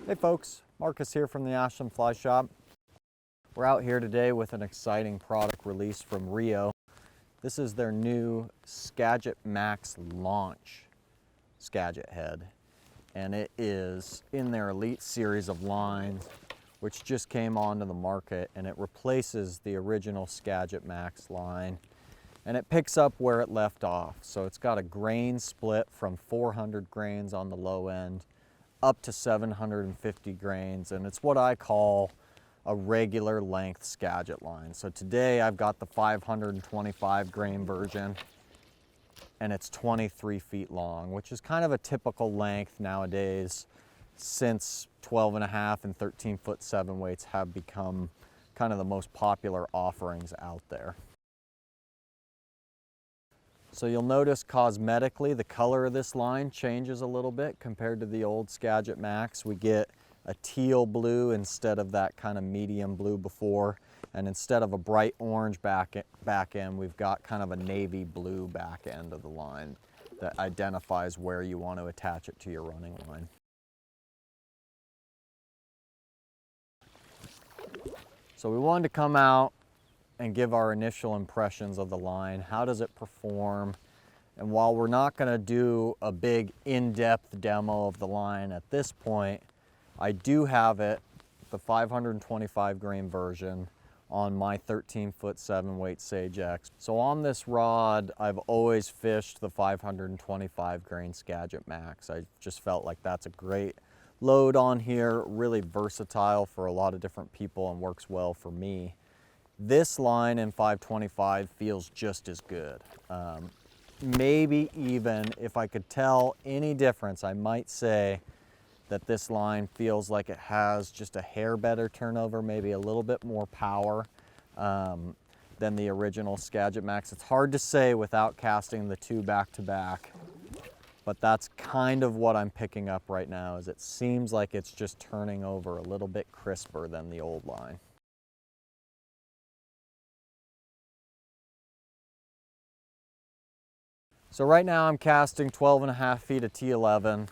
Hey folks, Marcus here from the Ashland Fly Shop. We're out here today with an exciting product release from RIO. This is their new Skagit Max Launch Skagit head, and it is in their Elite series of lines, which just came onto the market, and it replaces the original Skagit Max line, and it picks up where it left off. So it's got a grain split from 400 grains on the low end up to 750 grains, and it's what I call a regular length Skagit line. So today I've got the 525 grain version, and it's 23 feet long, which is kind of a typical length nowadays since 12.5 and 13-foot 7 weights have become kind of the most popular offerings out there. So you'll notice cosmetically the color of this line changes a little bit compared to the old Skagit Max. We get a teal blue instead of that kind of medium blue before, and instead of a bright orange back end, we've got kind of a navy blue back end of the line that identifies where you want to attach it to your running line. So we wanted to come out and give our initial impressions of the line. How does it perform? And while we're not going to do a big in-depth demo of the line at this point, I do have it, the 525 grain version, on my 13-foot 7 weight Sage X. So on this rod, I've always fished the 525 grain Skagit Max. I just felt like that's a great load on here, really versatile for a lot of different people and works well for me. This line in 525 feels just as good. Maybe even if I could tell any difference, I might say that this line feels like it has just a hair better turnover, maybe a little bit more power than the original Skagit Max. It's hard to say without casting the two back to back, but that's kind of what I'm picking up right now, is it seems like it's just turning over a little bit crisper than the old line. So right now I'm casting 12.5 feet of T11,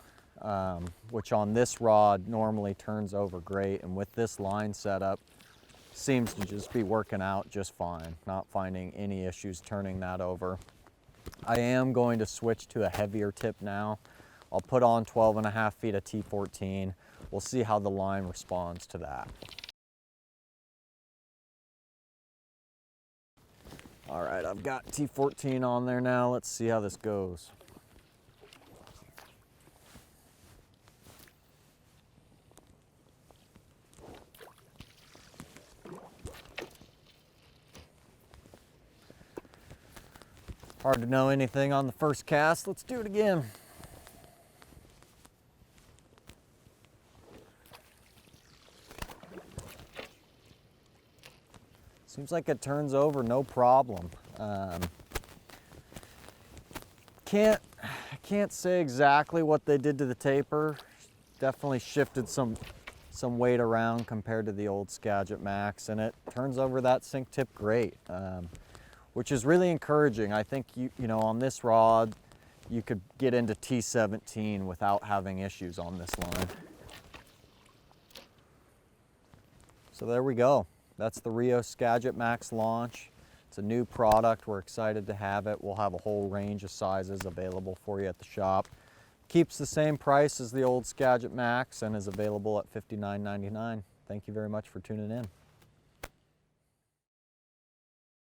which on this rod normally turns over great, and with this line setup seems to just be working out just fine. Not finding any issues turning that over. I am going to switch to a heavier tip now. I'll put on 12.5 feet of T14. We'll see how the line responds to that. All right, I've got T14 on there now. Let's see how this goes. Hard to know anything on the first cast. Let's do it again. Seems like it turns over no problem. Can't say exactly what they did to the taper. Definitely shifted some weight around compared to the old Skagit Max, and it turns over that sink tip great, which is really encouraging. I think you know on this rod you could get into T17 without having issues on this line. So there we go. That's the RIO Skagit Max Launch. It's a new product. We're excited to have it. We'll have a whole range of sizes available for you at the shop. Keeps the same price as the old Skagit Max and is available at $59.99. Thank you very much for tuning in.